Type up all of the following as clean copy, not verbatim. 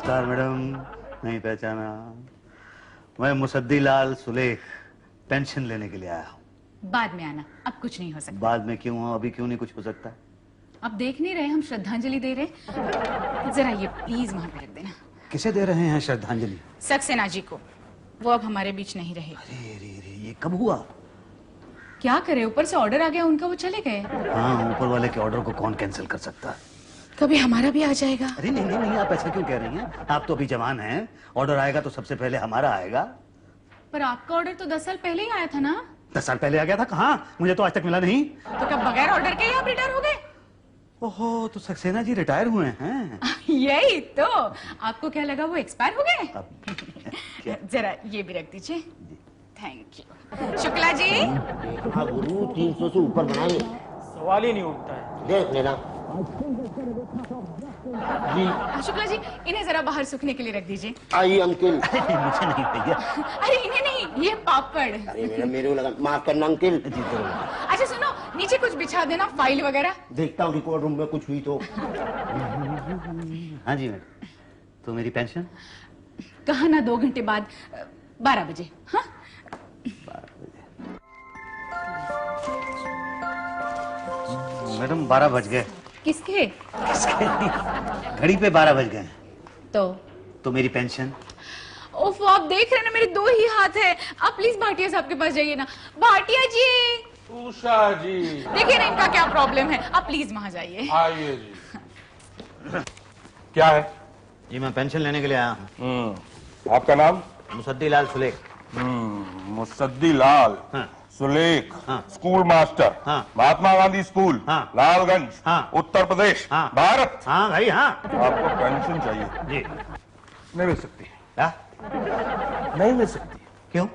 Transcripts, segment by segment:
नमस्कार मैडम, नहीं पहचाना? मैं मुसद्दी लाल सुलेख पेंशन लेने के लिए आया हूँ। बाद में आना, अब कुछ नहीं हो सकता। बाद में क्यों हो? अभी क्यों नहीं कुछ हो सकता? अब देख नहीं रहे हम श्रद्धांजलि दे रहे, जरा ये प्लीज वहां पे रख देना। किसे दे रहे हैं श्रद्धांजलि? सक्सेना जी को, वो अब हमारे बीच नहीं रहे। अरे अरे अरे, ये कब हुआ? क्या करे, ऊपर से ऑर्डर आ गया उनका, वो चले गए। हाँ, ऊपर वाले के ऑर्डर को कौन कैंसिल कर सकता है? कभी हमारा भी आ जाएगा। अरे नहीं नहीं नहीं, आप ऐसा क्यों कह रही हैं? आप तो अभी जवान हैं, ऑर्डर आएगा तो सबसे पहले हमारा आएगा। पर आपका ऑर्डर तो 10 साल पहले ही आया था ना? 10 साल पहले आ गया था? कहाँ, मुझे तो आज तक मिला नहीं। तो क्या बगैर ऑर्डर के ही आप रिटायर हो गए? ओहो, तो सक्सेना जी रिटायर हुए हैं? यही तो, आपको क्या लगा वो एक्सपायर हो गए? जरा ये भी रख दीजिए। Thank you. शुक्ला जी। हाँ गुरु, 300 से ऊपर बनाएंगे। सवाल ही नहीं उठता है। देख लेना जी। शुक्ला जी, इन्हें जरा बाहर सूखने के लिए रख दीजिए। आइए अंकिल। मुझे नहीं भैया। अरे इन्हें नहीं, ये पापड़। अरे मेरे को लगा, माफ करना अंकिल। अच्छा सुनो, नीचे कुछ बिछा देना, फाइल वगैरह। देखता हूँ रिकॉर्ड रूम में कुछ हुई तो। हाँ जी मैडम, तो मेरी पेंशन? कहा ना 2 घंटे बाद 12 बजे। हाँ, 12 बजे। मैडम 12 बज गए। किसके? घड़ी पे 12 बज गए। तो मेरी पेंशन? ओफ, आप देख रहे हैं ना मेरे 2 ही हाथ है। आप प्लीज भाटिया साहब के पास जाइए ना। भाटिया जी। उषा जी। देखिए ना इनका क्या प्रॉब्लम है, आप प्लीज वहां जाइए। आइए जी। क्या है? जी मैं पेंशन लेने के लिए आया हूँ। आपका नाम? मुसद्दी लाल सुलेख। मुसद्दी लाल। हाँ। सुलेख। हाँ। School master. हाँ। महात्मा गांधी स्कूल। हाँ। लालगंज। हाँ। उत्तर प्रदेश। हाँ। भारत। हाँ भाई हाँ। आपको पेंशन चाहिए? जी। नहीं मिल सकती। क्या? नहीं मिल सकती। क्यों?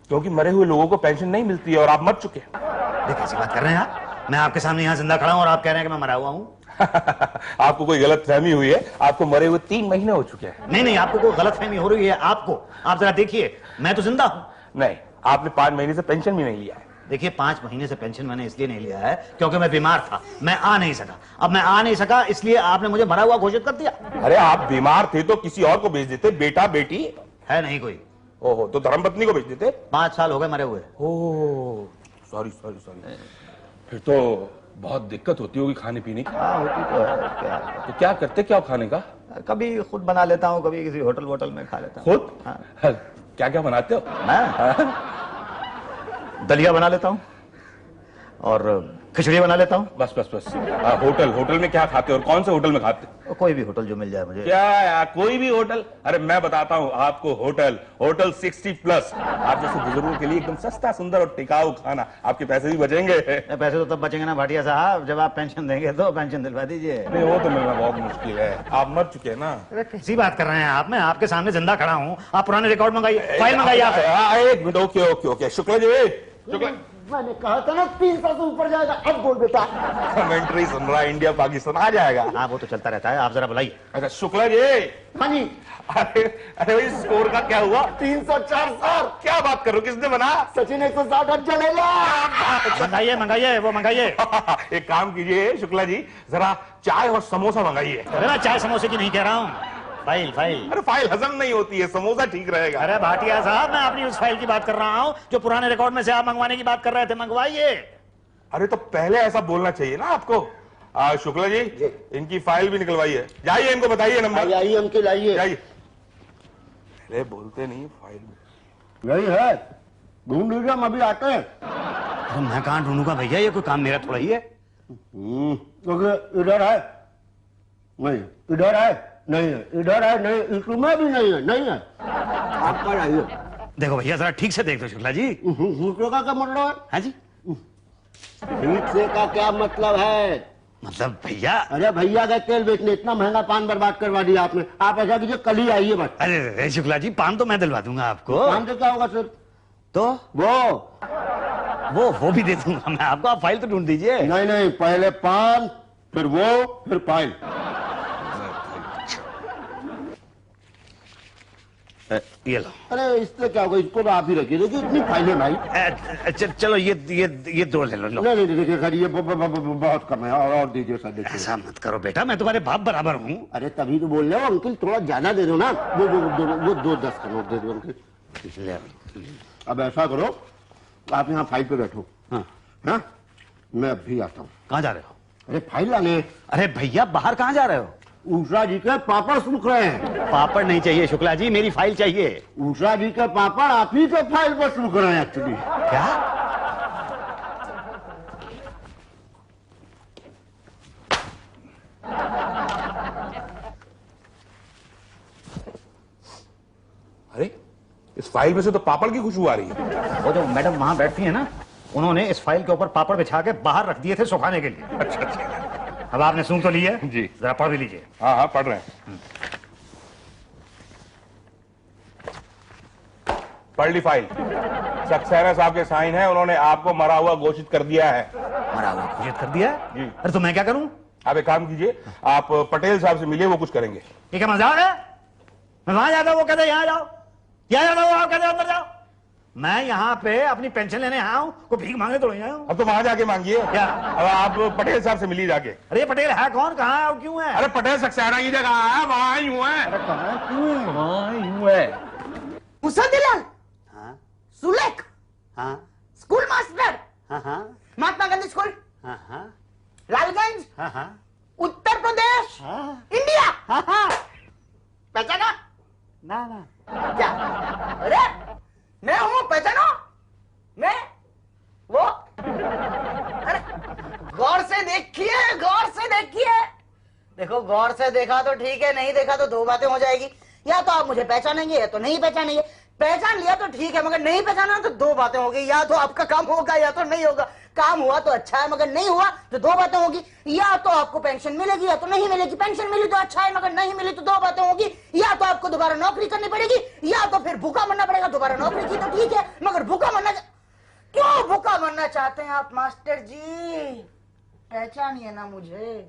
क्योंकि मरे हुए लोगों को पेंशन नहीं मिलती है और आप मर चुके हैं। देखिए कैसी बात कर रहे हैं आप? मैं आपके सामने यहाँ जिंदा खड़ा हूँ और आप कह रहे हैं कि मैं मरा हुआ हूँ। आपको कोई गलत फहमी हुई है, आपको मरे हुए 3 महीने हो चुके हैं। नहीं नहीं, आपको कोई गलत फहमी हो रही है। आपको, आप जरा देखिए, मैं तो जिंदा हूँ। नहीं, आपने 5 महीने से पेंशन भी नहीं लिया है। देखिए 5 महीने से पेंशन मैंने इसलिए नहीं लिया है क्योंकि मैं बीमार था, मैं आ नहीं सका। अब मैं आ नहीं सका इसलिए आपने मुझे मरा हुआ घोषित कर दिया। अरे आप बीमार थे तो किसी और को भेज देते, बेटा बेटी है नहीं कोई। ओहो, तो धर्मपत्नी को भेज देते। 5 साल हो गए मरे हुए। ओह, सॉरी सॉरी सॉरी। फिर तो बहुत दिक्कत होती होगी खाने पीने की। हाँ होती तो है। क्या? तो क्या करते क्या खाने का? कभी खुद बना लेता हूँ, कभी किसी होटल वोटल में खा लेता हूँ। खुद? हाँ। क्या क्या बनाते हो? मैं दलिया बना लेता हूँ और खिचड़ी बना लेता हूँ। बस बस बस। होटल में क्या खाते हो और कौन से होटल में खाते? कोई भी होटल जो मिल जाए मुझे। क्या यार, कोई भी होटल? अरे मैं बताता हूँ आपको, होटल 60+। आप जैसे बुजुर्गों के लिए एकदम सस्ता, सुंदर और टिकाऊ खाना। आपके पैसे भी बचेंगे। पैसे तो तब बचेंगे ना भाटिया साहब जब आप पेंशन देंगे तो पेंशन दिलवा दीजिए। नहीं, वो तो मिलना बहुत मुश्किल है, आप मर चुके हैं ना। कैसी बात कर रहे हैं आप? मैं आपके सामने जिंदा खड़ा हूँ। आप पुराने रिकॉर्ड मंगाइए, फाइल मंगाइए आप। एक minute, okay okay okay. Shukla ji, Shukla. मैंने कहा था ना 300 से ऊपर जाएगा। अब बोल बेटा। कमेंट्री सुन रहा है, इंडिया पाकिस्तान आ जाएगा। हाँ वो तो चलता रहता है, आप जरा बुलाइए। अच्छा शुक्ला जी। हाँ जी। अरे अरे भाई, स्कोर का क्या हुआ? 304 सर। क्या बात करो, किसने बना? सचिन 160 रन चलेगा। मंगाइए मंगाइए, वो मंगाइए। एक काम कीजिए शुक्ला जी, जरा चाय और समोसा मंगाइए। अरे मैं चाय समोसे की नहीं कह रहा हूँ, फाइल फाइल। अरे फाइल हजम नहीं होती है, समोसा ठीक रहेगा। अरे भाटिया साहब, मैं अपनी उस फाइल की बात कर रहा हूँ जो पुराने रिकॉर्ड में से आप मंगवाने की बात कर रहे थे। मंगवाइए। अरे तो पहले ऐसा बोलना चाहिए ना आपको। शुक्ला जी, इनकी फाइल भी निकलवाइए। जाइए, इनको बताइए नंबर। आइए अंकिल, आइए। जाइए। अरे बोलते नहीं फाइल में। यही है, ढूंढ लीजिए, हम अभी आते हैं। अरे मैं कहाँ ढूंढूंगा भैया, ये कोई काम मेरा थोड़ा ही है। क्योंकि इधर है नहीं, इधर है नहीं है, इधर है नहीं, इसमें भी नहीं है, नहीं है। आप पर आइए। देखो भैया जरा ठीक से देख दो शुक्ला जी। दूसरे का क्या मतलब है? हाँ जी, ठीक से का क्या मतलब है? मतलब भैया। अरे भैया का तेल बेचने इतना महंगा पान बर्बाद करवा दिया आपने। आप ऐसा कीजिए, कल ही आइए बस। अरे शुक्ला जी, पान तो मैं दिलवा दूंगा आपको। पान से क्या होगा सर? तो वो वो भी दे दूंगा मैं आपको। आप फाइल तो ढूंढ दीजिए। नहीं नहीं, पहले पान, फिर वो, फिर फाइल। ये लो। अरे इससे क्या होगा, इसको तो आप ही रखिए, देखिए इतनी फाइलें भाई। चलो ये 2 ले लो। नहीं देखिए सर, ये बहुत कम है, और दीजिए सर, देखिए। ऐसा मत करो बेटा, मैं तुम्हारे बाप बराबर हूँ। अरे तभी तो बोल रहे हो अंकल, थोड़ा ज्यादा दे दो ना। वो 2 10 का नोट दे दो अंकल। ले। अब ऐसा करो, आप यहाँ फाइल पे बैठो। हाँ हाँ, मैं अभी आता हूँ। कहाँ जा रहे हो? अरे फाइल लाने। अरे भैया बाहर कहाँ जा रहे हो? उषा जी के पापड़ सूख रहे हैं। पापड़ नहीं चाहिए शुक्ला जी, मेरी फाइल चाहिए। उषा जी के पापड़ आप ही के फाइल पर सूख रहे हैं एक्चुअली। क्या? अरे इस फाइल में से तो पापड़ की खुशबू आ रही है। वो जो मैडम वहां बैठती है ना, उन्होंने इस फाइल के ऊपर पापड़ बिछा के बाहर रख दिए थे सुखाने के लिए। अच्छा। अब आपने सूंघ तो ली है जी। जरा पढ़ भी लीजिए। हाँ पढ़ रहे हैं। पढ़ ली फाइल। सक्सेना साहब के साइन है, उन्होंने आपको मरा हुआ घोषित कर दिया है। मरा हुआ घोषित कर दिया है? जी। अरे तो मैं क्या करूं? आप एक काम कीजिए, आप पटेल साहब से मिलिए, वो कुछ करेंगे। ठीक है, मजाक है? मैं वहां जाता हूं, वो कहते यहाँ जाओ, यहाँ जाता हूं, आप कहते अंदर जाओ। मैं यहाँ पे अपनी पेंशन लेने आया हूँ, कोई भीख मांगने तो नहीं आया हूँ। अब तो वहां जाके मांगिए। क्या? अब आप पटेल साहब से मिलिए जाके। अरे ये पटेल है कौन, कहाँ है और क्यों है? अरे पटेल सक्सेना की जगह है, वहां ही हुआ है। क्यों है? मुसद्दिलाल, हाँ सुलेख, हाँ स्कूल मास्टर, हाँ हाँ महात्मा गांधी स्कूल, हाँ हाँ लालगंज, हाँ हाँ उत्तर प्रदेश, हाँ इंडिया। हाँ हाँ। पहचाना? ना ना क्या? अरे मैं हूँ, पहचानो? मैं वो, अरे गौर से देखिए, गौर से देखिए। देखो गौर से देखा तो ठीक है, नहीं देखा तो 2 बातें हो जाएगी। या तो आप मुझे पहचानेंगे या तो नहीं पहचानेंगे। पहचान लिया तो ठीक है, मगर नहीं पहचाना तो 2 बातें होगी। या तो आपका काम होगा या तो नहीं होगा। काम हुआ तो अच्छा है, मगर नहीं हुआ तो 2 बातें होगी। या तो आपको पेंशन मिलेगी या तो नहीं मिलेगी। पेंशन मिली तो अच्छा है, मगर नहीं मिली तो 2 बातें होगी। या तो आपको दोबारा नौकरी करनी पड़ेगी या तो फिर भूखा मरना पड़ेगा। दोबारा नौकरी की तो ठीक है, मगर भूखा मरना, क्यों भूखा मरना चाहते हैं आप मास्टर जी? पहचानिए ना मुझे।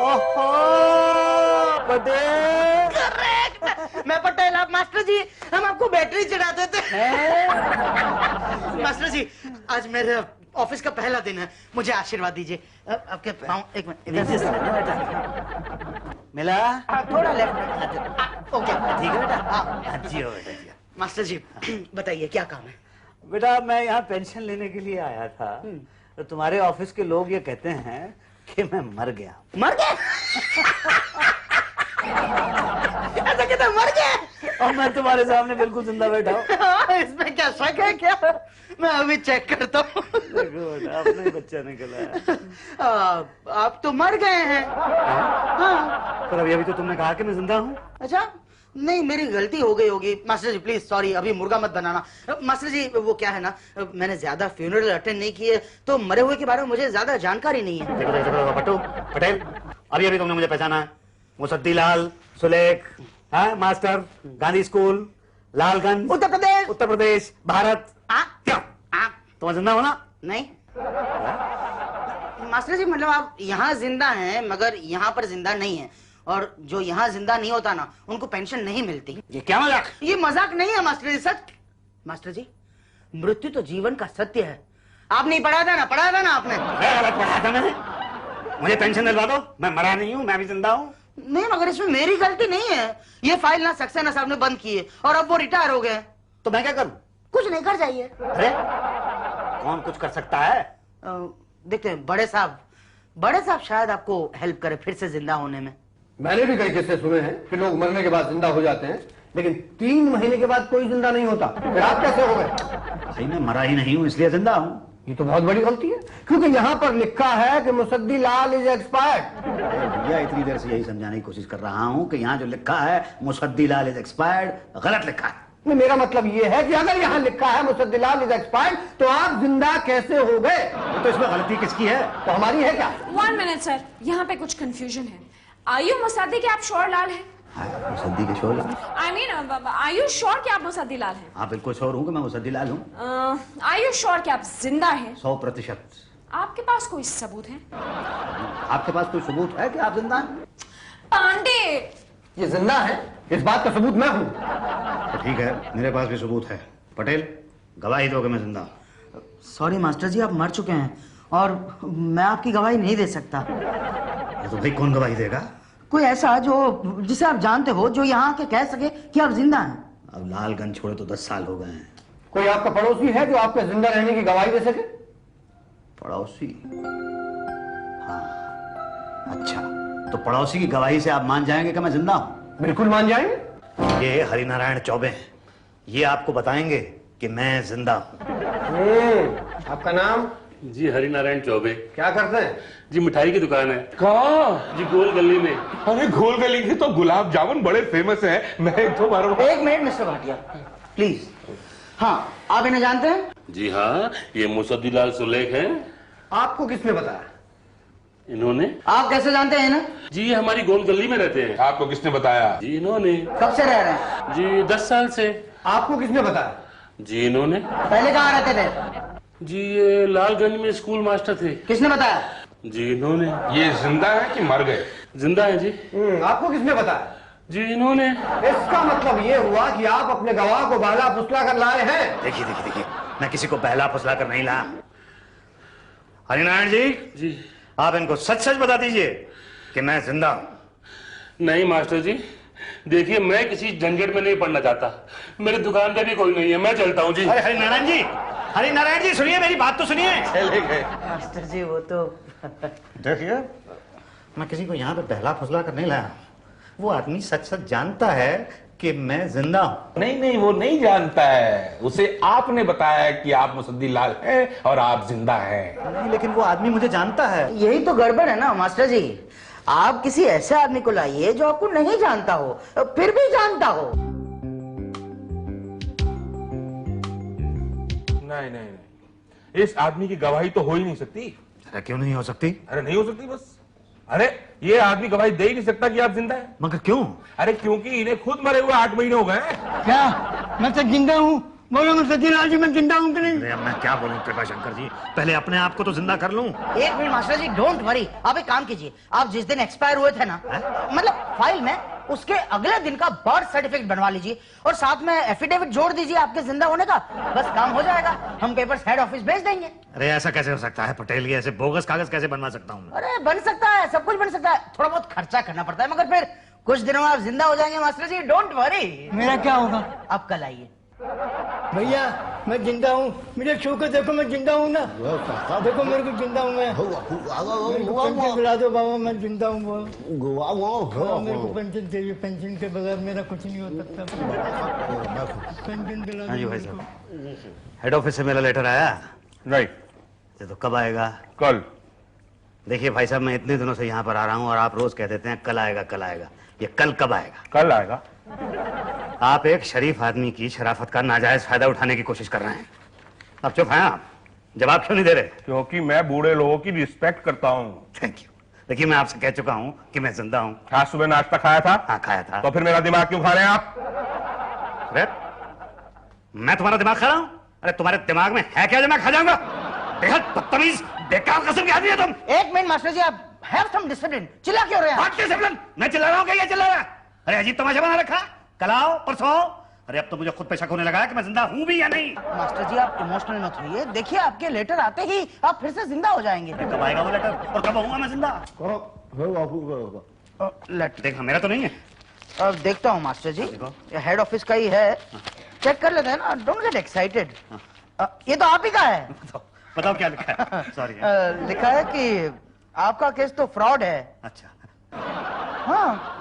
ओहो पटेल। करेक्ट, मैं पटेल, आप मास्टर जी। हम आपको बैटरी चढ़ाते थे। मास्टर जी, आज मेरे ऑफिस का पहला दिन है, मुझे आशीर्वाद दीजिए। आपके पाँव, एक मिनट इधर से मिला? थोड़ा लेफ्ट। ओके ठीक है बेटा। हाँ। जी हो बेटा जी। मास्टर जी बताइए क्या काम है? बेटा मैं यहाँ पेंशन लेने के लिए आया था, तो तुम्हारे ऑफिस के लोग ये कहते हैं कि मैं मर गया। मर गए? ऐसा कहते मर गए? और मैं तुम्हारे सामने बिल्कुल जिंदा बैठा हूँ। इसमें क्या शक है क्या? मैं अभी चेक करता हूँ। देखो बेटा, अपना ही बच्चा निकला है। आप तो मर गए हैं। हाँ। पर अभी तो तुमने कहा कि मैं जिंदा हूँ। अच्छा, नहीं मेरी गलती हो गई होगी मास्टर जी, प्लीज सॉरी। अभी मुर्गा मत बनाना मास्टर जी। वो क्या है ना, मैंने ज्यादा फ्यूनरल अटेंड नहीं किए, तो मरे हुए के बारे में मुझे ज्यादा जानकारी नहीं है। देखो पट्टू पटेल, अभी तुमने मुझे पहचाना है। मुसद्दीलाल, सुलेख, हाँ मास्टर, गांधी स्कूल, लालगंज, उत्तर प्रदेश, भारत। क्यों तुम जिंदा हो ना? नहीं मास्टर जी, मतलब आप यहाँ जिंदा हैं मगर यहाँ पर जिंदा नहीं है, और जो यहाँ जिंदा नहीं होता ना, उनको पेंशन नहीं मिलती। ये क्या मजाक? ये मजाक नहीं है मास्टर जी, सच। मास्टर जी, मृत्यु तो जीवन का सत्य है। आप नहीं पढ़ा था ना? पढ़ा था ना आपने? गलत पढ़ा था मैंने। मुझे पेंशन दिलवा दो, मैं मरा नहीं हूँ, मैं भी जिंदा हूँ। नहीं, मगर इसमें मेरी गलती नहीं है। ये फाइल ना सक्सेना साहब ने बंद की है और अब वो रिटायर हो गए। तो मैं क्या करूँ? कुछ नहीं, कर जाइए। अरे कौन कुछ कर सकता है? देखते हैं, बड़े साहब शायद आपको हेल्प करे फिर से जिंदा होने में। मैंने भी कई किस्से सुने हैं कि लोग मरने के बाद जिंदा हो जाते हैं, लेकिन 3 महीने के बाद कोई जिंदा नहीं होता। फिर आप कैसे हो गए? भाई मैं मरा ही नहीं हूँ, इसलिए जिंदा हूँ। ये तो बहुत बड़ी गलती है, क्योंकि यहाँ पर लिखा है कि मुसद्दीलाल इज एक्सपायर्ड। भैया इतनी देर से यही समझाने की कोशिश कर रहा हूँ कि यहाँ जो लिखा है मुसद्दीलाल इज एक्सपायर्ड, गलत लिखा है। मेरा मतलब ये है कि अगर यहाँ लिखा है मुसद्दीलाल इज एक्सपायर्ड, तो आप जिंदा कैसे हो गए? तो इसमें गलती किसकी है? तो हमारी है क्या? 1 मिनट सर, यहाँ पे कुछ कंफ्यूजन है। आयु मुसद्दी के आप श्योर लाल हैं? मुसद्दी के शोर? आई मीन आयु श्योर कि आप मुसद्दी लाल हैं? हाँ बिल्कुल श्योर हूँ कि मैं मुसद्दीलाल हूँ। आयु श्योर कि आप जिंदा हैं? 100%। आपके पास कोई सबूत है? आपके पास कोई सबूत है कि आप जिंदा हैं? पांडे, ये जिंदा है, इस बात का सबूत मैं हूं। तो ठीक है, मेरे पास भी सबूत है। पटेल, गवाही दो कि मैं जिंदा हूं। सॉरी मास्टर जी, आप मर चुके हैं और मैं आपकी गवाही नहीं दे सकता। तो भाई कौन गवाही देगा? कोई ऐसा जो जिसे आप जानते हो, जो यहाँ आके कह सके कि आप जिंदा हैं। अब लालगंज छोड़े तो 10 साल हो गए हैं। कोई आपका पड़ोसी है जो आपके जिंदा रहने की गवाही दे सके? पड़ोसी? हाँ, अच्छा, तो पड़ोसी की गवाही से आप मान जाएंगे कि मैं जिंदा हूं? बिल्कुल मान जाएंगे। ये हरिनारायण चौबे हैं, ये आपको बताएंगे कि मैं जिंदा हूं। आपका नाम? जी हरिनारायण चौबे। क्या करते हैं? जी मिठाई की दुकान है। कहाँ? जी गोल गली में। अरे गोल गली के तो गुलाब जामुन बड़े फेमस हैं। मैं एक दो बार एक मिनट मिस्टर भाटिया, प्लीज। हाँ, आप इन्हें जानते हैं? जी हाँ, ये मुसद्दीलाल सुलेख हैं। आपको किसने बताया? इन्होंने। आप कैसे जानते हैं इन्हें? जी ये हमारी गोल गली में रहते हैं। आपको किसने बताया? जी इन्होंने। कब से रह रहे हैं? जी 10 साल से। आपको किसने बताया? जी इन्होंने। पहले कहाँ रहते थे? जी ये लालगंज में स्कूल मास्टर थे। किसने बताया? जी इन्होंने। ये जिंदा है कि मर गए? जिंदा है जी। आपको किसने बताया? जी इन्होंने। इसका मतलब ये हुआ कि आप अपने गवाह को बहला फुसला कर लाए हैं। देखिए देखिए देखिए, मैं किसी को बहला फुसला कर नहीं लाया। हरिनारायण जी, जी आप इनको सच सच बता दीजिए कि मैं जिंदा हूं। नहीं मास्टर जी, देखिए मैं किसी झंझट में नहीं पड़ना चाहता। मेरी दुकान पे भी कोई नहीं है, मैं चलता हूँ जी। अरे हरिनारायण जी, हरिनारायण जी सुनिए, मेरी बात तो सुनिए। चले गए। मास्टर जी वो तो देखिए, मैं किसी को यहाँ पे बहला फुसला कर नहीं लाया। वो आदमी सच सच जानता है कि मैं जिंदा हूं। नहीं नहीं, वो नहीं जानता है। उसे आपने बताया कि आप मुसद्दीलाल हैं और आप जिंदा हैं। नहीं, लेकिन वो आदमी मुझे जानता है। यही तो गड़बड़ है ना मास्टर जी। आप किसी ऐसे आदमी को लाइए जो आपको नहीं जानता हो, फिर भी जानता हो। नहीं नहीं नहीं, इस आदमी की गवाही तो हो ही नहीं सकती। अरे क्यों नहीं हो सकती? अरे नहीं हो सकती बस। अरे ये आदमी गवाही दे ही नहीं सकता कि आप जिंदा हैं। मगर क्यों? अरे क्योंकि इन्हें खुद मरे हुए 8 महीने हो गए हैं। क्या मैं तो जिंदा हूँ? बोलो मुसद्दीलाल जी, मैं जिंदा हूँ कि नहीं? अरे अब मैं क्या बोलूं कृपा शंकर जी, पहले अपने आप को तो जिंदा कर लूं। एक minute master ji, don't worry. आप एक काम कीजिए, आप जिस दिन एक्सपायर हुए थे ना, मतलब फाइल में, उसके अगले दिन का बर्थ सर्टिफिकेट बनवा लीजिए और साथ में एफिडेविट जोड़ दीजिए आपके जिंदा होने का। बस काम हो जाएगा, हम पेपर्स हेड ऑफिस भेज देंगे। अरे ऐसा कैसे हो सकता है पटेल? ये ऐसे बोगस कागज कैसे बनवा सकता हूँ? अरे बन सकता है, सब कुछ बन सकता है। थोड़ा बहुत खर्चा करना पड़ता है, मगर फिर कुछ दिनों में आप जिंदा हो जाएंगे मास्टर जी, डोंट वरी। मेरा क्या होगा? आप कल आइए। भैया मैं जिंदा हूँ, मेरे शो को देखो, मैं जिंदा हूँ ना। देखो मेरे को जिंदा हूँ मैं। पेंशन दिला दो बाबा, मैं जिंदा हूँ। मेरे को पेंशन चाहिए, पेंशन के बगैर मेरा कुछ नहीं हो सकता। पेंशन दिला हाँ जी दो भाई मेरे को। साहब, हेड ऑफिस से मेरा लेटर आया। राइट। ये तो कब आएगा? कल। देखिए भाई साहब, मैं इतने दिनों से यहाँ पर आ रहा हूँ और आप रोज कह देते हैं कल आएगा कल आएगा। ये कल कब आएगा? कल आएगा। आप एक शरीफ आदमी की शराफत का नाजायज फायदा उठाने की कोशिश कर रहे हैं। अब चुप हैं आप, जवाब क्यों नहीं दे रहे? क्योंकि मैं बूढ़े लोगों की रिस्पेक्ट करता हूँ। Thank you. देखिए मैं आपसे कह चुका हूँ कि मैं जिंदा हूँ। आज सुबह नाश्ता खाया था? हाँ खाया था। तो फिर मेरा दिमाग क्यों खा रहे हैं आप? अरे मैं तुम्हारा दिमाग खा रहा हूँ? अरे तुम्हारे दिमाग में है क्या जो मैं खा जाऊंगा? बेहद बदतमीज बेकार किस्म के आदमी है तुम। एक मिनट मास्टर जी, आप हैव सम डिसिप्लिन। चिल्ला क्यों रहे हैं? What discipline? मैं चिल्ला रहा हूँ क्या ये चिल्ला रहा है? अरे अजीब तमाशा बना रखा। कल आओ परसों आओ। अरे अब तो मुझे खुद पे शक होने लगा है कि मैं जिंदा हूँ भी या नहीं। मास्टर जी आप इमोशनल मत होइए, देखिए आपके लेटर आते ही आप फिर से जिंदा हो जाएंगे। कब आएगा वो लेटर और कब होऊंगा मैं जिंदा? लेटर देखा मेरा तो नहीं है। अब देखता हूँ मास्टर जी, ये हेड ऑफिस का ही है, चेक कर लेते हैं ना। Don't get excited. ये तो आप ही का है। बताओ क्या लिखा है? सॉरी। लिखा है कि आपका केस तो फ्रॉड है। अच्छा, हाँ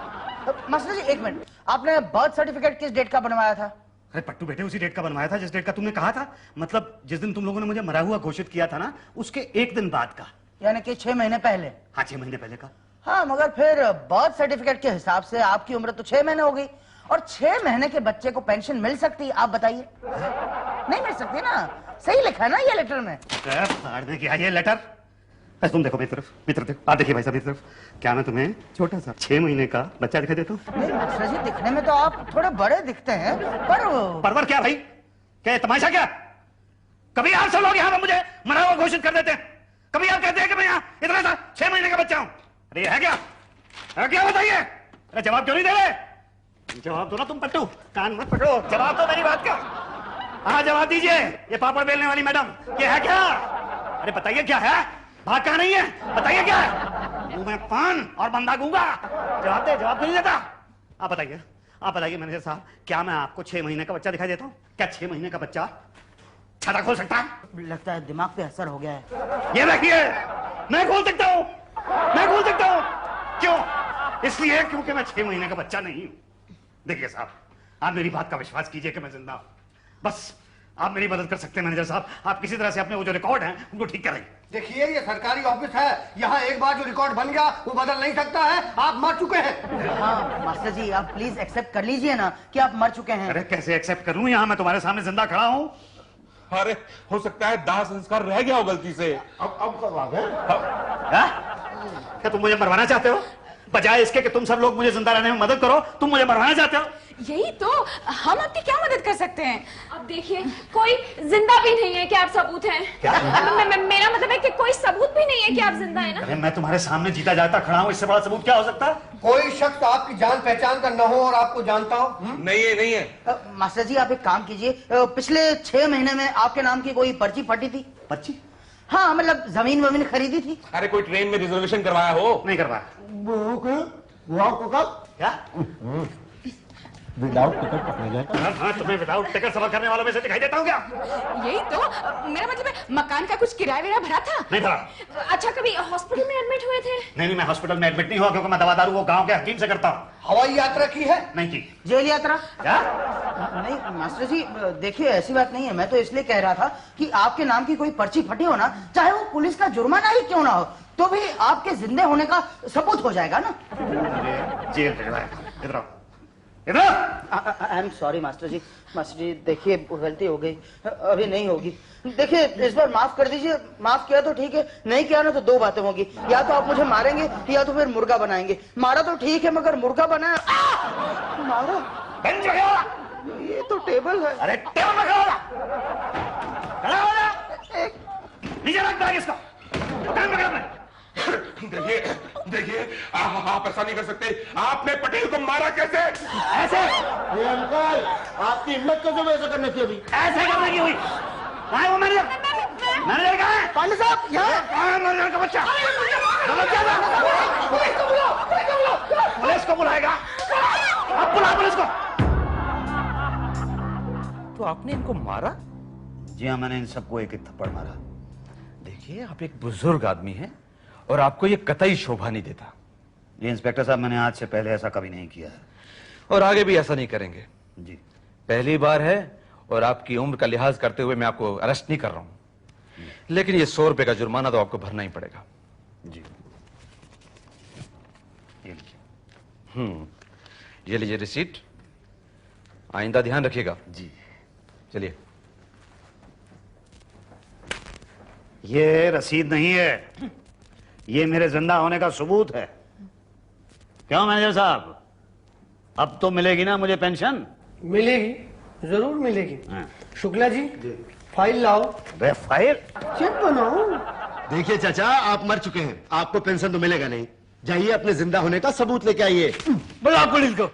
मास्टर जी एक मिनट, आपने बर्थ सर्टिफिकेट किस डेट का बनवाया था? अरे पट्टू बेटे उसी डेट का बनवाया था जिस डेट का तुमने कहा था। मतलब जिस दिन तुम लोगों ने मुझे मरा हुआ घोषित किया था ना, उसके एक दिन बाद का। यानी कि 6 महीने पहले। हाँ 6 महीने पहले का। हाँ मगर फिर बर्थ सर्टिफिकेट के हिसाब से आपकी उम्र तो 6 महीने हो गई और 6 महीने के बच्चे को पेंशन मिल सकती है? आप बताइए। नहीं मिल सकती ना, सही लिखा है ना ये लेटर में। फाड़ने की ये लेटर। अरे तुम देखो मेरी तरफ, आप देखिए भाई साहब मेरी तरफ। क्या मैं तुम्हें छोटा सा 6 महीने का बच्चा दिखाई देता हूँ? नहीं मास्टर जी, दिखने में तो आप थोड़े बड़े दिखते हैं, पर परवर क्या भाई? क्या ये तमाशा क्या? कभी आप सब लोग यहाँ पर मुझे मरा हुआ घोषित कर देते हैं, कभी आप कहते हैं कि मैं यहाँ इतना सा 6 महीने का बच्चा हूँ। अरे ये है क्या? है क्या बताइए? अरे जवाब क्यों नहीं दे रहे? जवाब दो ना तुम पट्टू, कान मत पकड़ो, जवाब दो मेरी बात का। हाँ जवाब दीजिए। ये पापड़ बेलने वाली मैडम ये है क्या? अरे बताइए क्या है? भाग कहाँ नहीं है, बताइए क्या है? मुंह में पान और बंदा गूंगा। जवाब दे, जवाब नहीं देता। आप बताइए मैनेजर साहब, क्या मैं आपको 6 महीने का बच्चा दिखाई देता हूँ? क्या 6 महीने का बच्चा छाता खोल सकता है? लगता है दिमाग पे असर हो गया है। ये देखिए, मैं खोल सकता हूँ, मैं खोल सकता हूँ। क्यों? इसलिए क्योंकि मैं 6 महीने का बच्चा नहीं हूँ। देखिए साहब, आप मेरी बात का विश्वास कीजिए कि मैं जिंदा हूँ। बस आप मेरी मदद कर सकते हैं मैनेजर साहब। आप किसी तरह से अपने वो जो रिकॉर्ड हैं उनको ठीक करें। देखिए ये सरकारी ऑफिस है, यहाँ एक बार जो रिकॉर्ड बन गया वो बदल नहीं सकता है। आप मर चुके हैं। हाँ मास्टर जी, आप प्लीज एक्सेप्ट कर लीजिए ना कि आप मर चुके हैं। अरे कैसे एक्सेप्ट करूं? यहाँ मैं तुम्हारे सामने जिंदा खड़ा हूँ। अरे हो सकता है दाह संस्कार रह गया हो गलती से। अब करवा दे। क्या तुम मुझे मरवाना चाहते हो? बजाय इसके कि तुम सब लोग मुझे जिंदा रहने में मदद करो, तुम मुझे मरवाना चाहते हो। यही तो, हम आपकी क्या मदद कर सकते हैं? अब देखिए, कोई जिंदा भी नहीं है कि आप सबूत हैं। मेरा मतलब है कि कोई सबूत भी नहीं है कि आप जिंदा हैं ना। अरे मैं तुम्हारे सामने जीता जागता खड़ा हूँ, इससे बड़ा सबूत क्या हो सकता है? कोई शख्स आपकी जान पहचान का न हो और आपको जानता हो। नहीं है, नहीं है। मास्टर जी आप एक काम कीजिए, पिछले 6 महीने में आपके नाम की कोई पर्ची फटी थी? बच्ची? हाँ मतलब जमीन वमीन खरीदी थी? अरे कोई ट्रेन में रिजर्वेशन करवाया हो? नहीं करवाया। क्या? विदाउट टिकट पकड़े गए। हाँ, तुम्हें विदाउट टिकट सफर करने वालों में से दिखाई देता हूँ क्या? यही तो, मेरा मतलब है मकान का कुछ किराया विराया भरा था? नहीं भरा। अच्छा, कभी हॉस्पिटल में एडमिट हुए थे? नहीं, मैं हॉस्पिटल में एडमिट नहीं हुआ, क्योंकि मैं दवा दारू वो गांव के हकीम से करता हूँ। हवाई यात्रा की है? नहीं की। जेल यात्रा? क्या? नहीं मास्टर जी, देखिए ऐसी बात नहीं है। मैं तो इसलिए कह रहा था कि आपके नाम की कोई पर्ची फटी हो ना, चाहे वो पुलिस का जुर्माना ही क्यों ना हो, तो भी आपके जिंदे होने का सबूत हो जाएगा ना। जेल भिजवाया। इधर आओ, इधर। I am sorry master ji. Master ji देखिए, गलती हो गई, अभी नहीं होगी। देखिए इस बार माफ कर दीजिए। माफ किया तो ठीक है, नहीं किया ना तो 2 बातें होगी, या तो आप मुझे मारेंगे या तो फिर मुर्गा बनाएंगे। मारा तो ठीक है, मगर मुर्गा बनाया मारा। बेंच पे खड़ा। ये तो टेबल है। अरे टेबल पे खड़ा हो जा। नीचे रख बैग इसको। दुकान पे खड़ा। देखिए आप ऐसा नहीं कर सकते। आपने पटेल को मारा कैसे? ऐसे? अंकल आपकी हिम्मत कैसे वैसा करने की? अभी ऐसे करने की हुई। कहाँ है वो मैनेजर? मैनेजर कहाँ है? पांडे साहब यहाँ। कहाँ है मैनेजर का बच्चा? पुलिस को बुलाएगा। अब बुला पुलिस को। तो आपने इनको मारा? जी हाँ, मैंने इन सबको एक एक थप्पड़ मारा। देखिए आप एक बुजुर्ग आदमी हैं और आपको ये कतई शोभा नहीं देता। जी इंस्पेक्टर साहब, मैंने आज से पहले ऐसा कभी नहीं किया है। और आगे भी ऐसा नहीं करेंगे। जी। पहली बार है और आपकी उम्र का लिहाज करते हुए मैं आपको अरेस्ट नहीं कर रहा हूं, लेकिन ये 100 रुपए का जुर्माना तो आपको भरना ही पड़ेगा। जी ये लीजिए। ये लीजिए रिसीट, आइंदा ध्यान रखिएगा। जी। चलिए। ये रसीद नहीं है, ये मेरे जिंदा होने का सबूत है। क्यों मैनेजर साहब, अब तो मिलेगी ना मुझे पेंशन? मिलेगी, जरूर मिलेगी। हाँ। शुक्ला जी फाइल लाओ। अरे फाइल? चेक बनाओ। देखिए चाचा, आप मर चुके हैं, आपको पेंशन तो मिलेगा नहीं। जाइए अपने जिंदा होने का सबूत लेके आइए। बुलाओ पुलिस को।